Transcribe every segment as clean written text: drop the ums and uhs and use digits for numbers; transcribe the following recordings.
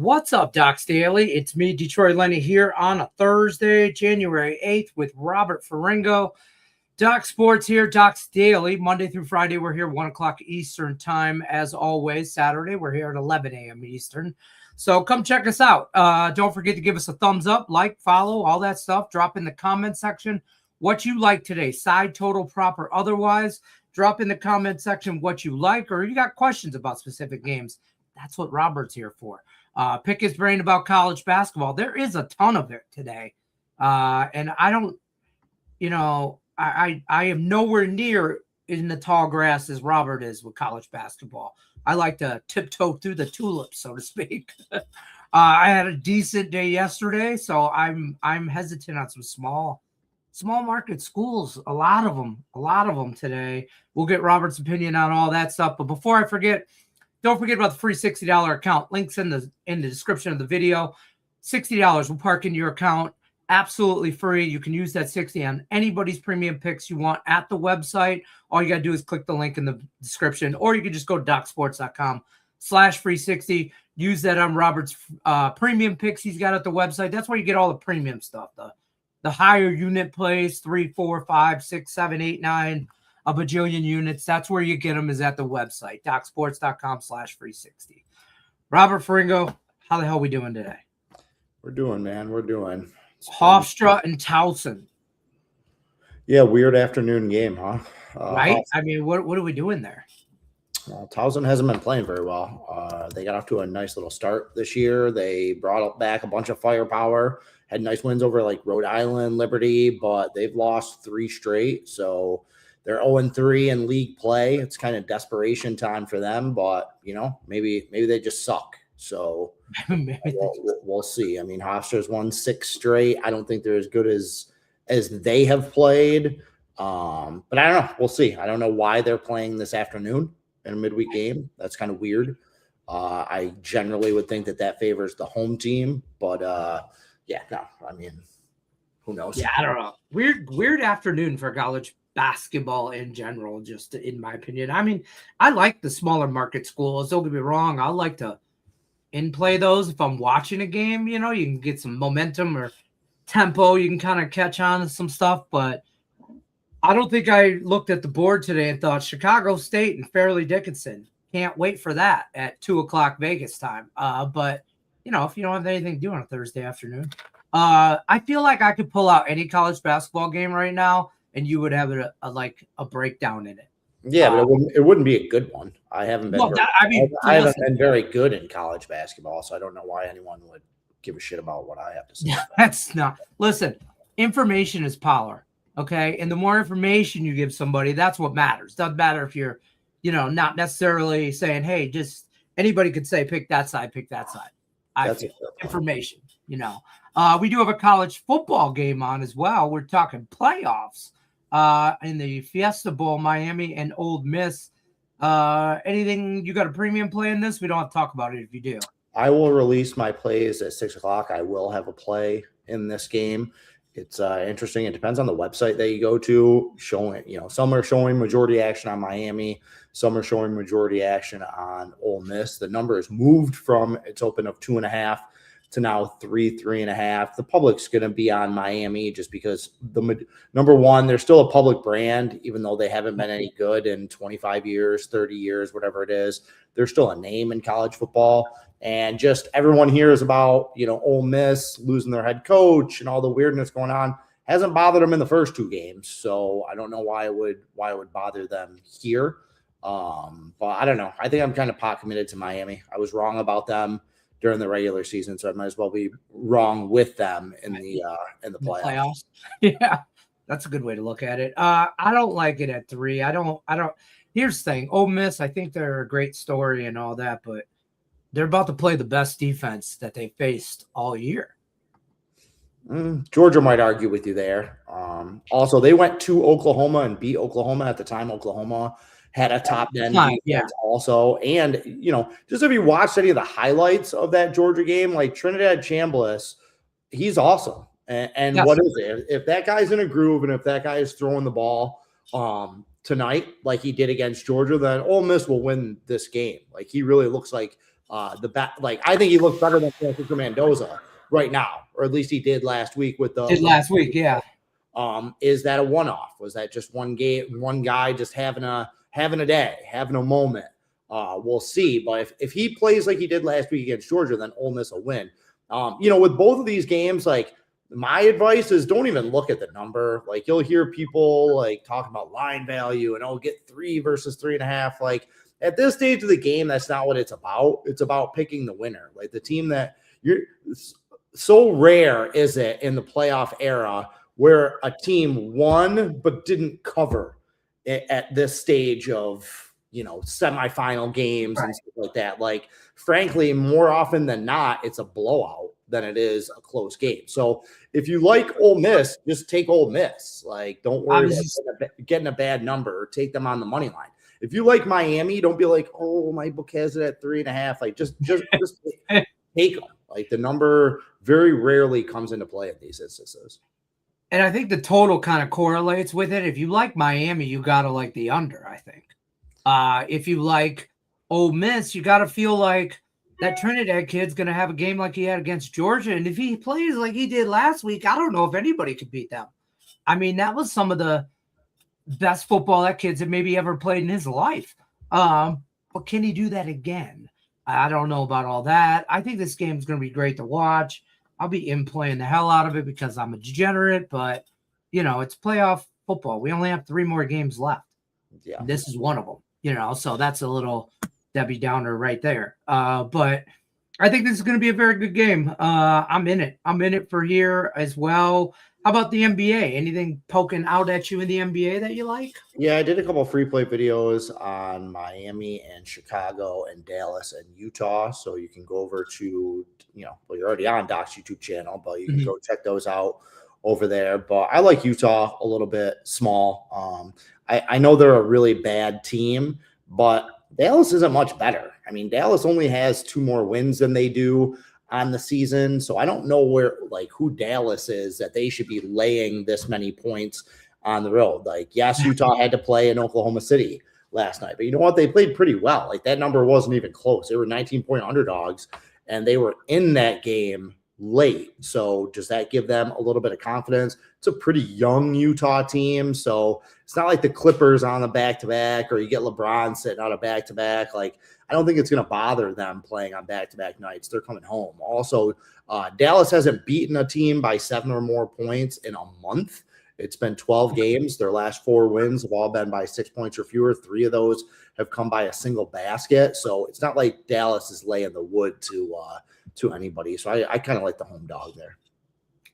What's up, Docs Daily? It's me, Detroit Lenny, here on a Thursday, January 8th with Robert Ferringo. Doc Sports here, Docs Daily, Monday through Friday. We're here 1 o'clock Eastern time. As always, Saturday, we're here at 11 a.m. Eastern. So come check us out. Don't forget to give us a thumbs up, like, follow, all that stuff. Drop in the comment section what you like today, side, total, prop, or otherwise. Drop in the comment section what you like, or you got questions about specific games. That's what Robert's here for. Pick his brain about college basketball. There is a ton of it today. And I don't, I am nowhere near in the tall grass as Robert is with college basketball. I like to tiptoe through the tulips, so to speak. I had a decent day yesterday, so I'm hesitant on some small market schools. A lot of them today. We'll get Robert's opinion on all that stuff. But before I forget, don't forget about the free $60 account. Links in the description of the video. $60 will park into your account. Absolutely free. You can use that $60 on anybody's premium picks you want at the website. All you got to do is click the link in the description, or you can just go to docsports.com/free60. Use that on Robert's premium picks he's got at the website. That's where you get all the premium stuff. The higher unit plays, 3, 4, 5, 6, 7, 8, 9, a bajillion units. That's where you get them, is at the website, docsports.com/free60. Robert Ferringo, how the hell are we doing today? We're doing, man. We're doing. Hofstra and Towson. Yeah, weird afternoon game, huh? Right? I mean, what are we doing there? Well, Towson hasn't been playing very well. They got off to a nice little start this year. They brought back a bunch of firepower, had nice wins over like Rhode Island, Liberty, but they've lost 3 straight. So they're 0-3 in league play. It's kind of desperation time for them, but maybe they just suck. So we'll see. I mean, Hofstra's won 6 straight. I don't think they're as good as they have played. But I don't know. We'll see. I don't know why they're playing this afternoon in a midweek game. That's kind of weird. I generally would think that favors the home team, but no. I mean, who knows? Yeah, I don't know. Weird afternoon for college basketball in general, just in my opinion. I mean, I like the smaller market schools. Don't get me wrong. I like to in-play those if I'm watching a game. You can get some momentum or tempo. You can kind of catch on to some stuff, but I don't think I looked at the board today and thought Chicago State and Fairleigh Dickinson. Can't wait for that at 2 o'clock Vegas time. But if you don't have anything to do on a Thursday afternoon, I feel like I could pull out any college basketball game right now, and you would have a breakdown in it. Yeah, but it wouldn't be a good one. I haven't been. I haven't been very good in college basketball, so I don't know why anyone would give a shit about what I have to say. That's not. Listen, information is power. Okay, and the more information you give somebody, that's what matters. Doesn't matter if you're, not necessarily saying, hey, just anybody could say pick that side, pick that side. That's information. We do have a college football game on as well. We're talking playoffs. In the Fiesta Bowl, Miami and Ole Miss. Anything you got a premium play in this? We don't have to talk about it if you do. I will release my plays at 6 o'clock. I will have a play in this game. It's interesting. It depends on the website that you go to. Showing, some are showing majority action on Miami. Some are showing majority action on Ole Miss. The number has moved from its open of 2.5 to now 3.5. The public's going to be on Miami just because number one, they're still a public brand, even though they haven't been any good in 25 years, 30 years, whatever it is. They're still a name in college football. And just everyone hears about, Ole Miss losing their head coach and all the weirdness going on. Hasn't bothered them in the first 2 games. So I don't know why it would bother them here. But I don't know. I think I'm kind of pot committed to Miami. I was wrong about them during the regular season, so I might as well be wrong with them in the playoffs. Yeah, that's a good way to look at it. I don't like it at 3. I don't. Here's the thing: Ole Miss, I think they're a great story and all that, but they're about to play the best defense that they faced all year. Georgia might argue with you there. Also, they went to Oklahoma and beat Oklahoma at the time. Oklahoma had a top 10 defense also. And, just if you watched any of the highlights of that Georgia game, like Trinidad Chambliss, he's awesome. And yes. What is it? If that guy's in a groove and if that guy is throwing the ball tonight like he did against Georgia, then Ole Miss will win this game. Like, he really looks like I think he looks better than Francisco Mendoza right now, or at least he did last week with the last week. Yeah. Is that a one-off? Was that just one guy just having a day, having a moment? We'll see. But if he plays like he did last week against Georgia, then Ole Miss will win. With both of these games, like my advice is don't even look at the number. Like you'll hear people like talking about line value and get 3 versus 3.5. Like at this stage of the game, that's not what it's about. It's about picking the winner. Like the team that you're so rare is it in the playoff era where a team won but didn't cover at this stage of semifinal games and stuff like that. Like, frankly, more often than not, it's a blowout than it is a close game. So if you like Ole Miss, just take Ole Miss. Like, don't worry about getting a bad number. Take them on the money line. If you like Miami, don't be like, oh, my book has it at 3.5. Like, just take them. Like, the number very rarely comes into play in these instances. And I think the total kind of correlates with it. If you like Miami, you got to like the under, I think. If you like Ole Miss, you got to feel like that Trinidad kid's going to have a game like he had against Georgia. And if he plays like he did last week, I don't know if anybody could beat them. I mean, that was some of the best football that kid's maybe ever played in his life. But can he do that again? I don't know about all that. I think this game's going to be great to watch. I'll be playing the hell out of it because I'm a degenerate, but it's playoff football. We only have 3 more games left. Yeah. This is one of them, so that's a little Debbie Downer right there. But I think this is going to be a very good game. I'm in it. I'm in it for here as well. How about the NBA? Anything poking out at you in the NBA that you like? Yeah, I did a couple of free play videos on Miami and Chicago and Dallas and Utah. So you can go over to, you're already on Doc's YouTube channel, but you can go check those out over there. But I like Utah a little bit small. I know they're a really bad team, but Dallas isn't much better. I mean, Dallas only has 2 more wins than they do on the season. So I don't know who Dallas is that they should be laying this many points on the road. Like, yes, Utah had to play in Oklahoma City last night, but you know what? They played pretty well. Like, that number wasn't even close. They were 19-point underdogs, and they were in that game late. So does that give them a little bit of confidence? It's a pretty young Utah team. So it's not like the Clippers on the back-to-back, or you get LeBron sitting on a back-to-back. Like, I don't think it's going to bother them playing on back-to-back nights. They're coming home. Also, Dallas hasn't beaten a team by 7 or more points in a month. It's been 12 games. Their last 4 wins have all been by 6 points or fewer. 3 of those have come by a single basket. So it's not like Dallas is laying the wood to anybody. So I kind of like the home dog there.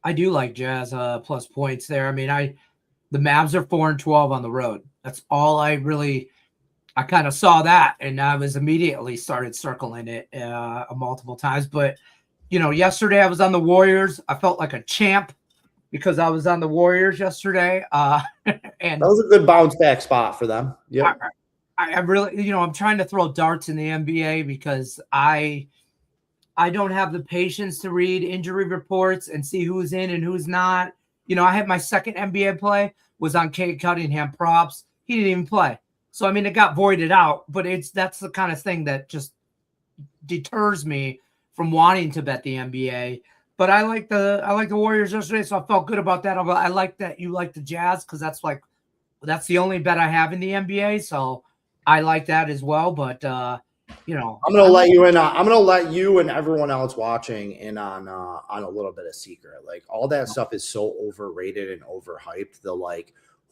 I do like Jazz plus points there. I mean, the Mavs are 4-12 on the road. That's all I kind of saw that, and I was immediately started circling it multiple times. But, yesterday I was on the Warriors. I felt like a champ because I was on the Warriors yesterday. And that was a good bounce back spot for them. Yeah. I really, I'm trying to throw darts in the NBA because I don't have the patience to read injury reports and see who's in and who's not. I had my second NBA play was on Cade Cunningham props. He didn't even play. So, I mean, it got voided out, but that's the kind of thing that just deters me from wanting to bet the NBA. But I like the Warriors yesterday, so I felt good about that. I like that you like the Jazz because that's the only bet I have in the NBA. So I like that as well. But I'm gonna let you in. I'm gonna let you and everyone else watching in on a little bit of secret. Like, all that stuff is so overrated and overhyped.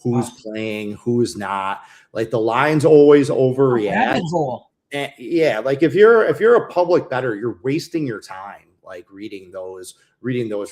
Who's playing, who's not. Like, the lines always overreact. And yeah, like if you're a public bettor, you're wasting your time like reading those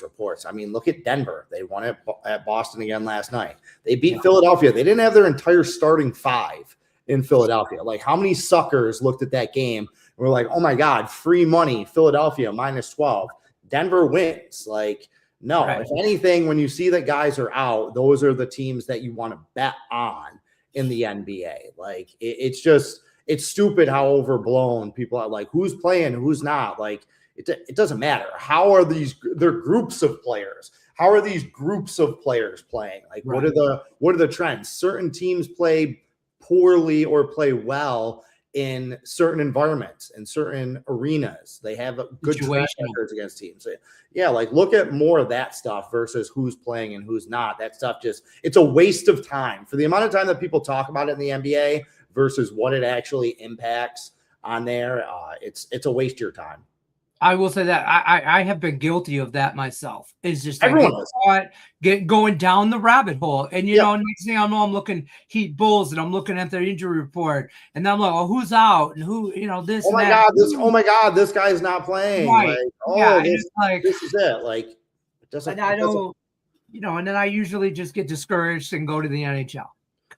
reports. I mean, look at Denver. They won at Boston again last night. They beat Philadelphia. They didn't have their entire starting 5 in Philadelphia. Like, how many suckers looked at that game and were like, oh my God, free money, Philadelphia -12. Denver wins. Like, no, If anything, when you see that guys are out, those are the teams that you want to bet on in the NBA. Like, it's stupid how overblown people are. Like, who's playing, who's not. Like, it doesn't matter. How are they're groups of players? How are these groups of players playing? Like, what are the trends? Certain teams play poorly or play well in certain environments, in certain arenas. They have a good track records against teams. Yeah, like look at more of that stuff versus who's playing and who's not. That stuff it's a waste of time for the amount of time that people talk about it in the NBA versus what it actually impacts on there. It's a waste of your time. I will say that I have been guilty of that myself. It's just everyone going down the rabbit hole. And, next thing I know, I'm looking Heat Bulls and I'm looking at their injury report. And I'm like, oh, who's out? And who, this. Oh my God, this guy's not playing. Right. This is it. Like, it doesn't. And I don't, and then I usually just get discouraged and go to the NHL.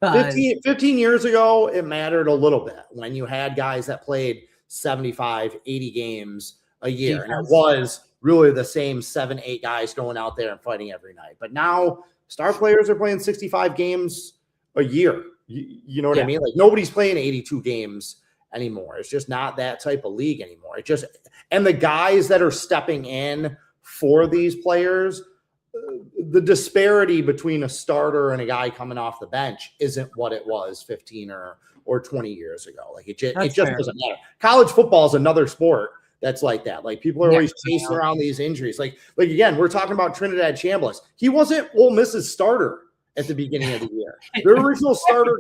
15 years ago, it mattered a little bit when you had guys that played 75, 80 games a year. And it was really the same 7-8 guys going out there and fighting every night. But now star players are playing 65 games a year. You know what I mean? Like nobody's playing 82 games anymore. It's just not that type of league anymore. And the guys that are stepping in for these players, the disparity between a starter and a guy coming off the bench isn't what it was 15 or 20 years ago. Like it just doesn't matter. College football is another sport that's like that. Like people are always chasing around these injuries. Like again, we're talking about Trinidad Chambliss. He wasn't Ole Miss's starter at the beginning of the year. Their original starter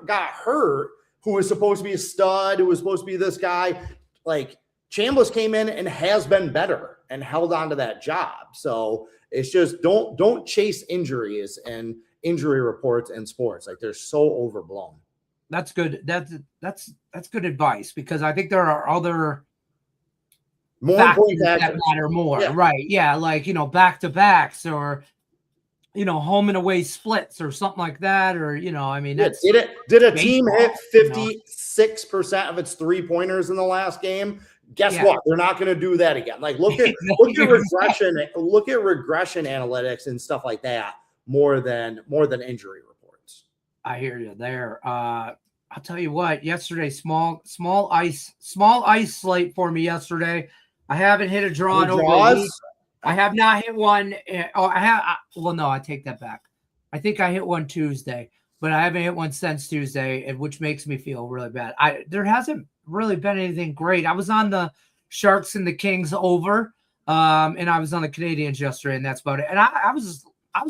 got hurt, who was supposed to be a stud, who was supposed to be this guy. Like Chambliss came in and has been better and held on to that job. So it's just don't chase injuries and injury reports in sports. Like they're so overblown. That's good. That's good advice, because I think there are other more factors that matter more. Yeah. Right. Yeah. Like, back-to-backs or, home and away splits or something like that. Or, that's did a team hit 56% of its 3-pointers in the last game? Guess what? They're not going to do that again. Like look at regression analytics and stuff like that more than injury reports. I hear you there. I'll tell you what, yesterday, small ice slate for me yesterday. I haven't hit a draw in over a week. I have not hit one. No, I take that back. I think I hit one Tuesday, but I haven't hit one since Tuesday, which makes me feel really bad. There hasn't really been anything great. I was on the Sharks and the Kings over, and I was on the Canadians yesterday, and that's about it. And I was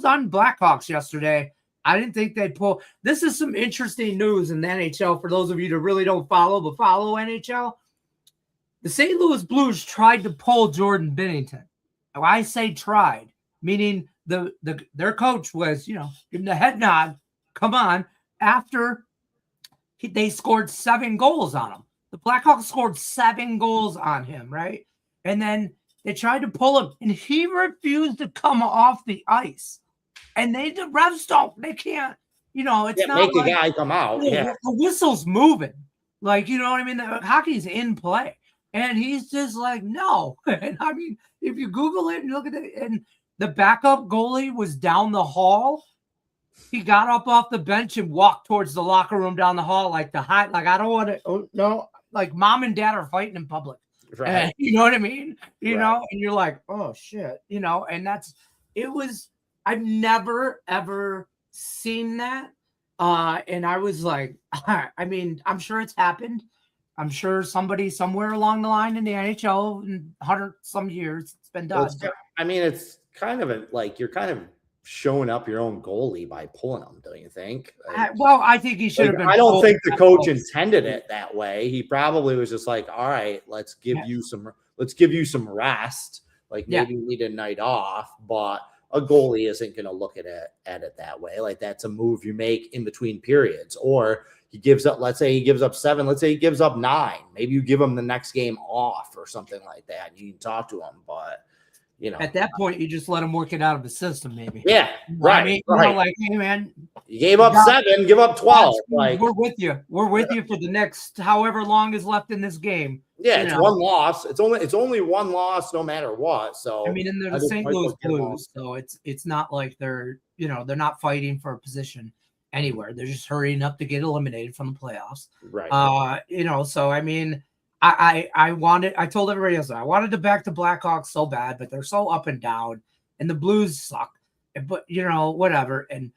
on Blackhawks yesterday. I didn't think they'd pull. This is some interesting news in the NHL for those of you that really don't follow, but follow NHL. The St. Louis Blues tried to pull Jordan Binnington. Now, I say tried, meaning their coach was, give him the head nod. Come on. After they scored 7 goals on him. The Blackhawks scored 7 goals on him, right? And then they tried to pull him, and he refused to come off the ice. And the refs they can't, it's not make the guy come out. The whistle's moving. Like, you know what I mean? The hockey's in play. And he's just like, no. And I mean, if you Google it and look at it, and the backup goalie was down the hall. He got up off the bench and walked towards the locker room down the hall like I don't want to. Oh, no, like mom and dad are fighting in public. Right. And, you know what I mean? You know, and you're like, oh shit, and I've never ever seen that. And I was like, I mean, I'm sure it's happened. I'm sure somebody somewhere along the line in the NHL in 100 some years it's been done. It's kind of like you're kind of showing up your own goalie by pulling him, don't you think? I think he should have been. I don't think the coach intended it that way. He probably was just like, all right, let's give you some rest. Like maybe you need a night off, but a goalie isn't going to look at it that way. Like that's a move you make in between periods. Or he gives up, let's say he gives up 7, let's say he gives up 9. Maybe you give him the next game off or something like that. You can talk to him, but at that point, you just let him work it out of the system, maybe. Yeah, right. I mean, like, hey, man, you gave up 7, give up 12. Like we're with you. We're with you for the next however long is left in this game. Yeah, it's one loss. It's only one loss, no matter what. So I mean, and they're the St. Louis Blues, so it's not like they're they're not fighting for a position anywhere. They're just hurrying up to get eliminated from the playoffs. Right. So I mean. I told everybody else I wanted to back the Blackhawks so bad, but they're so up and down, and the Blues suck. But whatever. And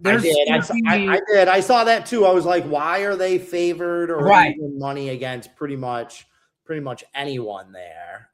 I did. I did. I saw that too. I was like, why are they favored or even money against pretty much anyone there?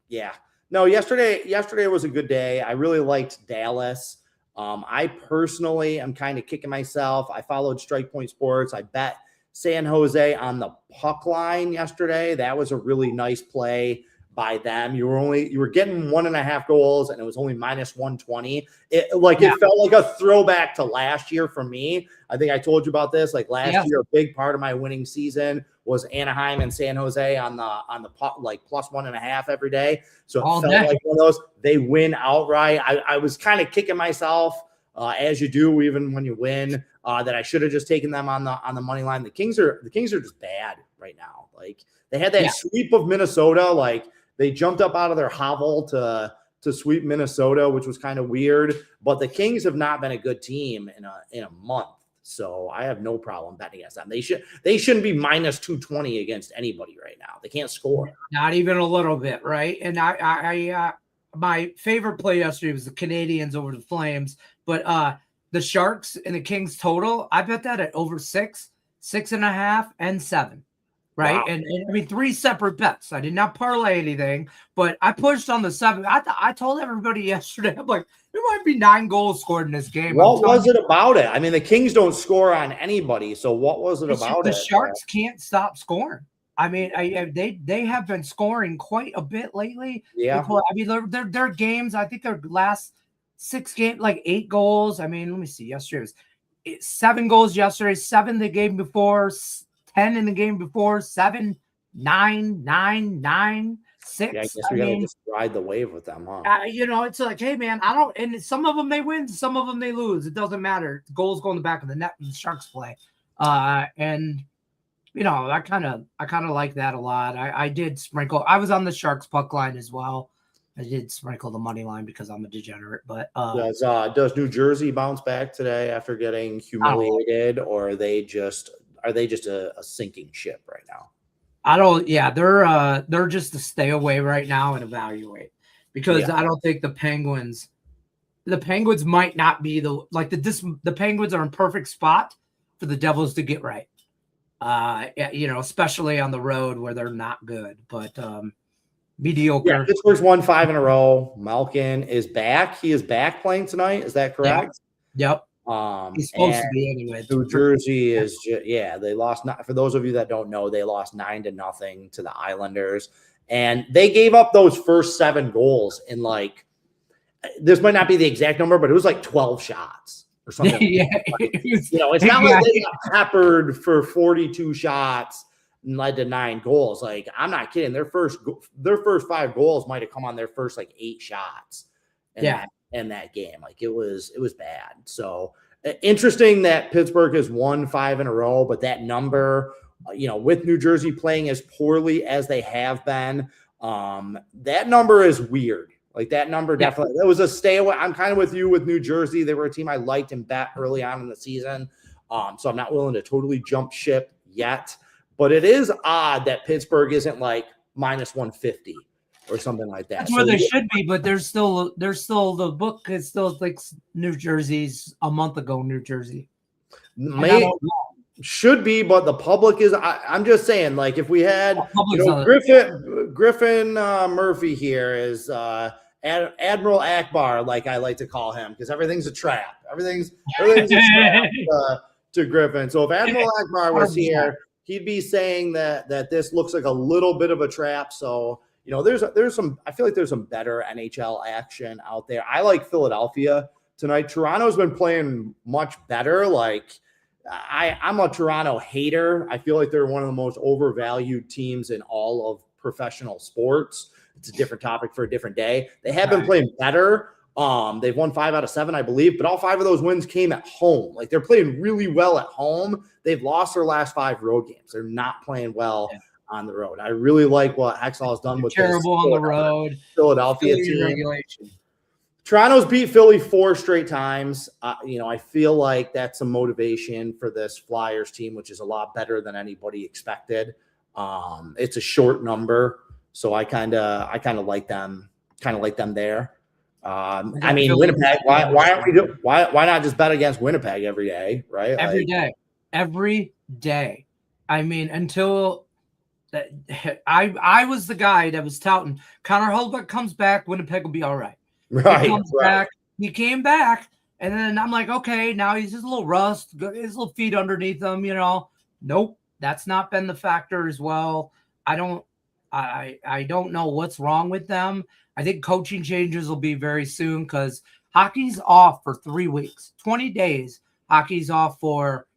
Yeah. No, yesterday was a good day. I really liked Dallas. I personally am kind of kicking myself. I followed Strike Point Sports. I bet San Jose on the puck line yesterday. That was a really nice play by them. You were getting 1.5 goals and it was only minus 120. It felt like a throwback to last year for me. I think I told you about this. Like last year, a big part of my winning season was Anaheim and San Jose on the puck, like plus 1.5 every day. So it felt like one of those. They win outright. I was kind of kicking myself, as you do even when you win, that I should have just taken them on the money line. The Kings are just bad right now. Like they had that sweep of Minnesota. Like they jumped up out of their hovel to sweep Minnesota, which was kind of weird. But the Kings have not been a good team in a month. So I have no problem betting against them. They shouldn't be minus 220 against anybody right now. They can't score. Not even a little bit, right? And I my favorite play yesterday was the Canadians over the Flames, but the Sharks and the Kings total, I bet that at over 6, 6.5, and 7. Right. Wow. And I mean, 3 separate bets. I did not parlay anything, but I pushed on the 7. I told everybody yesterday, I'm like, there might be 9 goals scored in this game. What was it about it? I mean, the Kings don't score on anybody. So what was it about it? The Sharks can't stop scoring. I mean, they have been scoring quite a bit lately. Yeah. I mean, their games, I think their last 6 games, like 8 goals. I mean, let me see. Yesterday was 7 goals yesterday, 7 the game before, 10 in the game before, 7, 9, 9, 9, 6. Yeah, I guess we gotta just ride the wave with them, huh? It's like, hey man, and some of them they win, some of them they lose. It doesn't matter. Goals go in the back of the net when the Sharks play. And I kind of like that a lot. I did sprinkle. I was on the Sharks puck line as well. I did sprinkle the money line because I'm a degenerate. But does New Jersey bounce back today after getting humiliated, or are they just a sinking ship right now? They're just to stay away right now and evaluate, because I don't think the Penguins might not be the Penguins are in perfect spot for the Devils to get right. Especially on the road where they're not good, but mediocre. Yeah, Pittsburgh's won 5 in a row. Malkin is back. He is back playing tonight. Is that correct? Yep. He's supposed to be anyway. New Jersey is they lost. For those of you that don't know, they lost 9-0 to the Islanders, and they gave up those first 7 goals in this might not be the exact number, but it was like 12 shots or something. It's not like they got peppered for 42 shots and led to 9 goals. Like, I'm not kidding. Their first 5 goals might have come on their first 8 shots. In that game. Like, it was bad. So interesting that Pittsburgh has won 5 in a row, but that number, with New Jersey playing as poorly as they have been, that number is weird. Like, that number definitely, that was a stay away. I'm kind of with you with New Jersey. They were a team I liked and bet early on in the season. So I'm not willing to totally jump ship yet, but it is odd that Pittsburgh isn't minus 150 or something like that. That's where they should be, but there's still the book is still like New Jersey's a month ago. New Jersey should be, but the public is. I'm just saying, if we had Griffin Murphy here is Admiral Akbar, like I like to call him, because everything's a trap. Everything's a trap to Griffin. So if Admiral Akbar was here, he'd be saying that this looks like a little bit of a trap. So. There's some. I feel like there's some better NHL action out there. I like Philadelphia tonight. Toronto's been playing much better. I'm a Toronto hater. I feel like they're one of the most overvalued teams in all of professional sports. It's a different topic for a different day. They have been playing better. They've won 5 out of 7, I believe, but all 5 of those wins came at home. They're playing really well at home. They've lost their last 5 road games. They're not playing well. Yeah. On the road. I really like what Hexall has done with terrible on the road Philadelphia team. Regulation. Toronto's beat Philly 4 straight times. I feel like that's some motivation for this Flyers team, which is a lot better than anybody expected. It's a short number, so I kind of like them. Kind of like them there. I mean, Winnipeg. Why aren't we do? Why not just bet against Winnipeg every day, right? Every day. I mean, until I was the guy that was touting Connor Hellebuyck comes back, Winnipeg will be all right. Right. He comes back. He came back, and then I'm like, okay, now he's just a little rust, his little feet underneath him, Nope, that's not been the factor as well. I don't know what's wrong with them. I think coaching changes will be very soon because hockey's off for 3 weeks, 20 days. Hockey's off for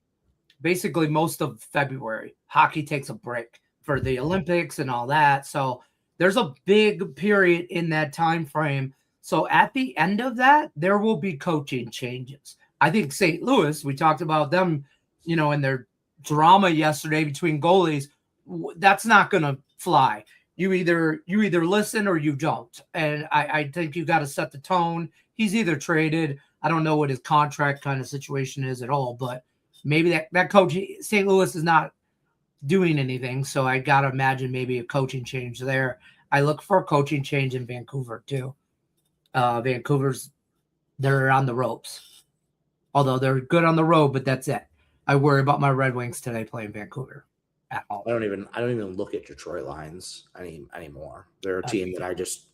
basically most of February. Hockey takes a break for the Olympics and all that. So there's a big period in that time frame. So at the end of that, there will be coaching changes. I think St. Louis, we talked about them, in their drama yesterday between goalies. That's not going to fly. You either listen or you don't. And I think you got to set the tone. He's either traded. I don't know what his contract kind of situation is at all, but maybe that coach, St. Louis, is not doing anything. So I got to imagine maybe a coaching change there. I look for a coaching change in Vancouver too. Vancouver's, they're on the ropes. Although they're good on the road, but that's it. I worry about my Red Wings today playing Vancouver at all. I don't even look at Detroit lines anymore. They're a team that I just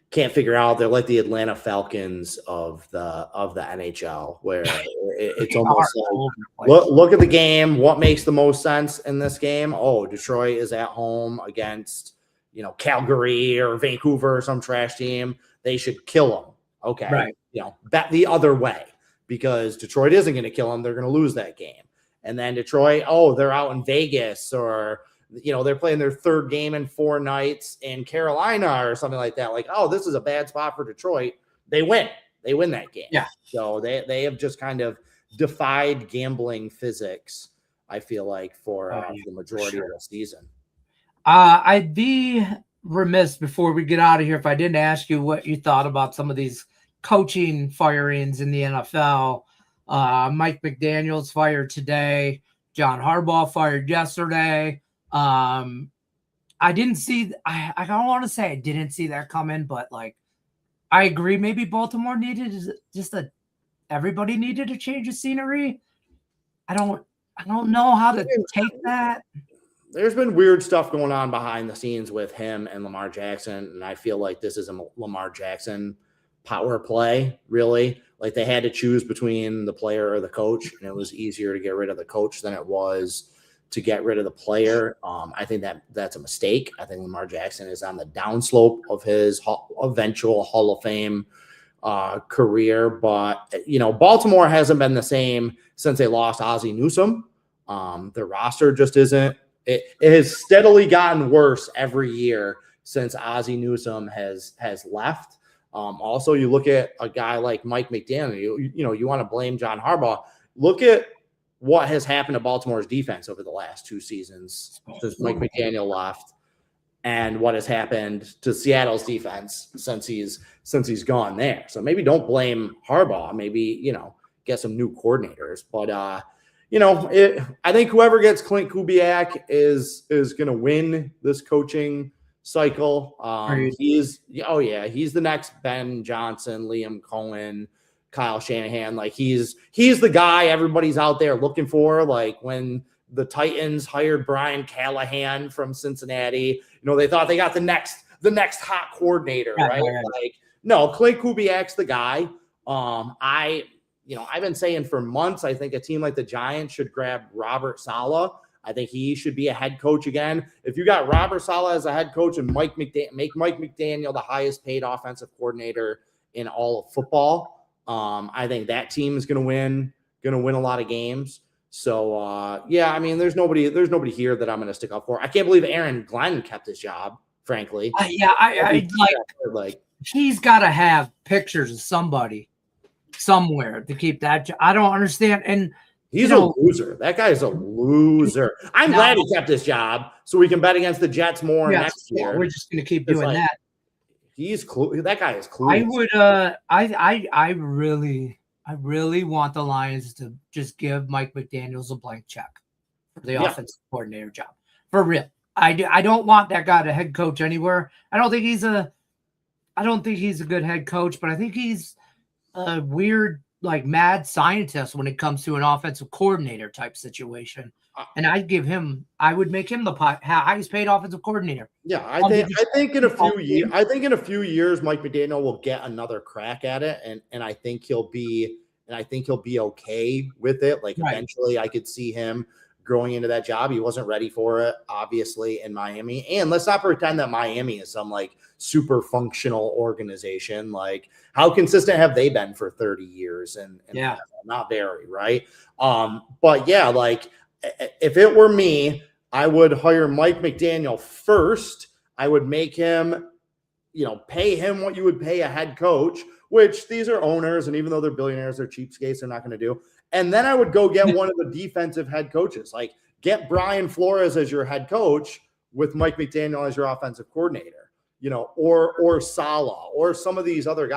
can't figure out. They're like the Atlanta Falcons of the NHL, where it's almost like look at the game. What makes the most sense in this game? Oh, Detroit is at home against Calgary or Vancouver or some trash team. They should kill them. Okay, right. Bet the other way because Detroit isn't going to kill them. They're going to lose that game. And then Detroit, they're out in Vegas or they're playing their third game in 4 nights in Carolina or something like that. Like, this is a bad spot for Detroit. They win that game. Yeah. So they have just kind of defied gambling physics, I feel like, for the majority of the season. I'd be remiss before we get out of here if I didn't ask you what you thought about some of these coaching firings in the NFL. Mike McDaniel's fired today. John Harbaugh fired yesterday. I didn't see. I don't want to say I didn't see that coming, but I agree. Maybe Baltimore needed everybody needed a change of scenery. I don't know how to take that. There's been weird stuff going on behind the scenes with him and Lamar Jackson, and I feel like this is a Lamar Jackson power play, really. Like they had to choose between the player or the coach, and it was easier to get rid of the coach than it was to get rid of the player. I think that's a mistake. I think Lamar Jackson is on the downslope of his eventual Hall of Fame career. But, Baltimore hasn't been the same since they lost Ozzie Newsome. Their roster just isn't. It has steadily gotten worse every year since Ozzie Newsome has left. Also, you look at a guy like Mike McDaniel, you want to blame John Harbaugh. Look at what has happened to Baltimore's defense over the last 2 seasons since Mike McDaniel left, and what has happened to Seattle's defense since he's gone there. So maybe don't blame Harbaugh. Maybe, get some new coordinators. But, I think whoever gets Clint Kubiak is going to win this coaching cycle. He's the next Ben Johnson, Liam Cohen, Kyle Shanahan. Like he's the guy everybody's out there looking for. Like when the Titans hired Brian Callahan from Cincinnati, they thought they got the next hot coordinator, right? Like, no, Clint Kubiak's the guy. I've been saying for months, I think a team like the Giants should grab Robert Saleh. I think he should be a head coach again. If you got Robert Saleh as a head coach and make Mike McDaniel the highest paid offensive coordinator in all of football, I think that team is going to win a lot of games. So there's nobody here that I'm going to stick up for. I can't believe Aaron Glenn kept his job, frankly. I he's got to have pictures of somebody somewhere to keep that job. I don't understand. And he's a loser. That guy is a loser. I'm glad he kept his job so we can bet against the Jets more next year. We're just going to keep doing that. That guy is clueless. I really want the Lions to just give Mike McDaniels a blank check for the offensive coordinator job. For real. I don't want that guy to head coach anywhere. I don't think he's a I don't think he's a good head coach, but I think he's a weird, like mad scientist when it comes to an offensive coordinator type situation. And I would make him the highest paid offensive coordinator. Yeah, I think in a few years, Mike McDaniel will get another crack at it, and I think he'll be okay with it. Like eventually, I could see him growing into that job. He wasn't ready for it, obviously, in Miami. And let's not pretend that Miami is some like super functional organization. Like, how consistent have they been for 30 years? And yeah, not very, right? But yeah, like if it were me, I would hire Mike McDaniel first. I would make him, pay him what you would pay a head coach, which these are owners. And even though they're billionaires, they're cheapskates, they're not going to do. And then I would go get one of the defensive head coaches, like get Brian Flores as your head coach with Mike McDaniel as your offensive coordinator, or Saleh, or some of these other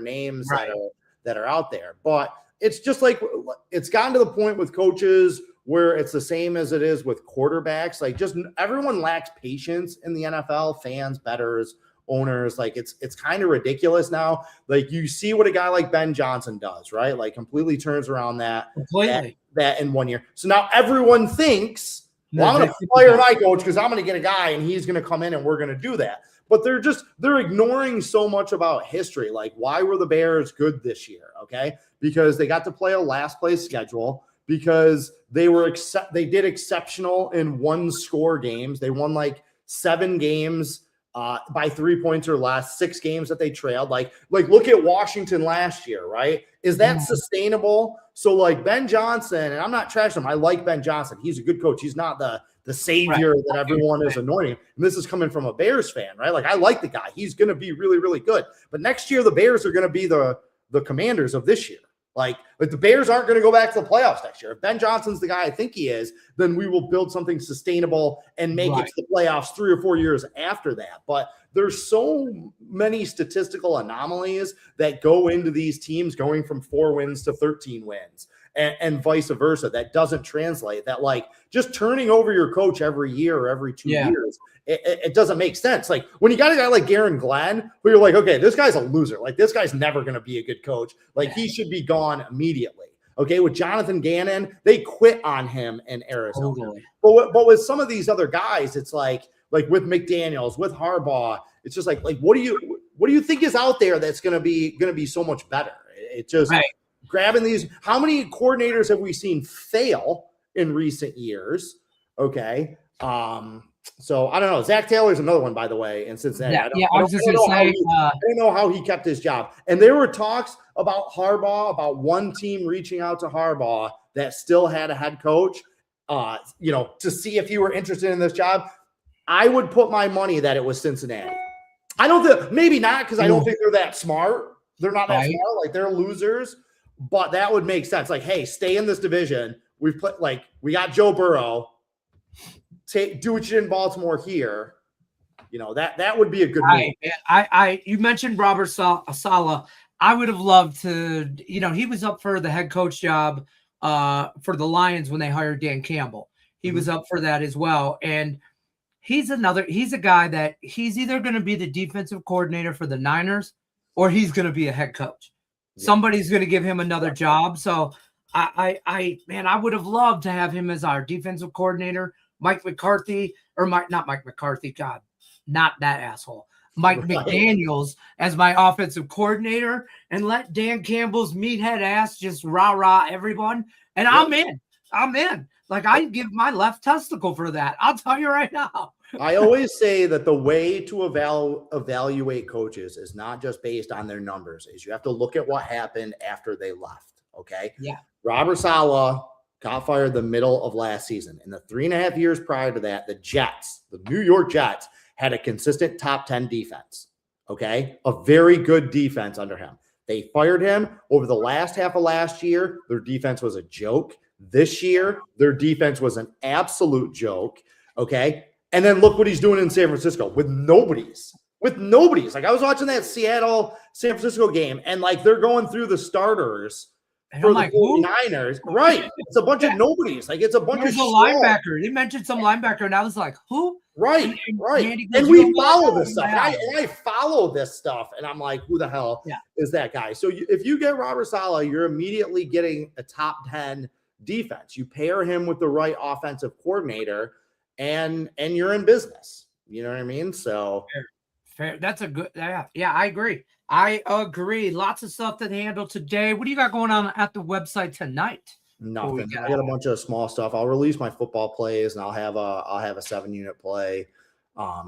names that are out there. But it's just like, it's gotten to the point with coaches where it's the same as it is with quarterbacks. Like, just everyone lacks patience in the NFL, fans, bettors, owners. Like, it's kind of ridiculous now. Like, you see what a guy like Ben Johnson does, right? Like, completely turns around that in 1 year. So now everyone thinks, well, I'm going to fire my coach because I'm going to get a guy and he's going to come in and we're going to do that. But they're ignoring so much about history. Like, why were the Bears good this year? Okay, because they got to play a last place schedule, because they did exceptional in one-score games. They won like 7 games by 3 points or less, 6 games that they trailed. Like look at Washington last year, right? Is that sustainable? So like Ben Johnson, and I'm not trashing him. I like Ben Johnson. He's a good coach. He's not the savior that everyone is anointing. And this is coming from a Bears fan, right? Like, I like the guy. He's going to be really, really good. But next year, the Bears are going to be the Commanders of this year. Like the Bears aren't going to go back to the playoffs next year. If Ben Johnson's the guy I think he is, then we will build something sustainable and make it to the playoffs 3 or 4 years after that. But there's so many statistical anomalies that go into these teams going from 4 wins to 13 wins and vice versa. That doesn't translate. That, like, just turning over your coach every year or every 2 years, it doesn't make sense. Like, when you got a guy like Garen Glenn, who you're like, okay, this guy's a loser. Like, this guy's never going to be a good coach. Like, he should be gone immediately. Okay, with Jonathan Gannon, they quit on him in Arizona. Totally. But with some of these other guys, it's like with McDaniels, with Harbaugh, it's just like what do you think is out there that's going to be so much better? It just grabbing these. How many coordinators have we seen fail in recent years? Okay. So I don't know. Zach Taylor's another one, by the way, in Cincinnati. I don't know how he kept his job. And there were talks about Harbaugh, about one team reaching out to Harbaugh that still had a head coach, to see if he were interested in this job. I would put my money that it was Cincinnati. I don't think, maybe not, because I don't think they're that smart. They're not that smart. Like, they're losers. But that would make sense. Like, hey, stay in this division. We got Joe Burrow. Do what you did in Baltimore here. That would be a good move. You mentioned Robert Saleh. I would have loved to, he was up for the head coach job for the Lions when they hired Dan Campbell. He was up for that as well. And he's a guy that he's either going to be the defensive coordinator for the Niners or he's going to be a head coach. Yeah. Somebody's going to give him another job. So I would have loved to have him as our defensive coordinator. Mike McCarthy, not Mike McCarthy, God, not that asshole. Mike McDaniels as my offensive coordinator, and let Dan Campbell's meathead ass just rah everyone. And I'm in. Like, I'd give my left testicle for that. I'll tell you right now. I always say that the way to evaluate coaches is not just based on their numbers. Is you have to look at what happened after they left. Okay. Yeah. Robert Saleh got fired the middle of last season. In the 3.5 years prior to that, the New York Jets, had a consistent top 10 defense. Okay. A very good defense under him. They fired him over the last half of last year. Their defense was a joke. This year, their defense was an absolute joke. Okay. And then look what he's doing in San Francisco with nobodies. Like, I was watching that Seattle-San Francisco game, and like, they're going through the starters for the 49ers. Right. It's a bunch of nobodies. Like, it's a bunch of linebacker. They mentioned some linebacker, and I was like, who? Right. Mandy goes, And "You we don't follow know." this stuff. Yeah. And I follow this stuff, and I'm like, who the hell Yeah. is that guy? So if you get Robert Saleh, you're immediately getting a top 10 defense. You pair him with the right offensive coordinator, and you're in business. You know what I mean? So Fair. That's a good. Yeah, I agree. I agree. Lots of stuff to handle today. What do you got going on at the website tonight? nothing. I got a bunch of small stuff. I'll release my football plays, and I'll have a 7-unit play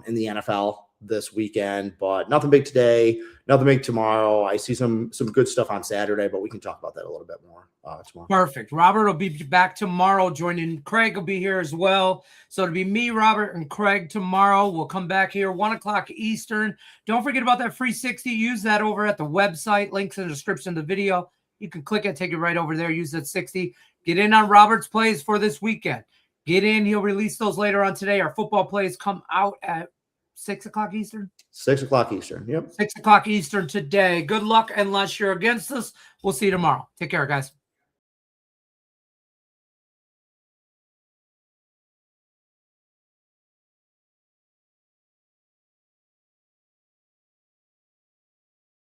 in the NFL this weekend, but nothing big today, nothing big tomorrow. I see some good stuff on Saturday, but we can talk about that a little bit more tomorrow. Perfect. Robert will be back tomorrow. Joining Craig will be here as well. So it'll be me, Robert, and Craig tomorrow. We'll come back here 1 o'clock Eastern. Don't forget about that free 60. Use that over at the website. Links in the description of the video. You can click it, take it right over there. Use that 60. Get in on Robert's plays for this weekend. Get in. He'll release those later on today. Our football plays come out at 6 o'clock Eastern. 6 o'clock Eastern. Yep. 6 o'clock Eastern today. Good luck unless you're against us. We'll see you tomorrow. Take care, guys.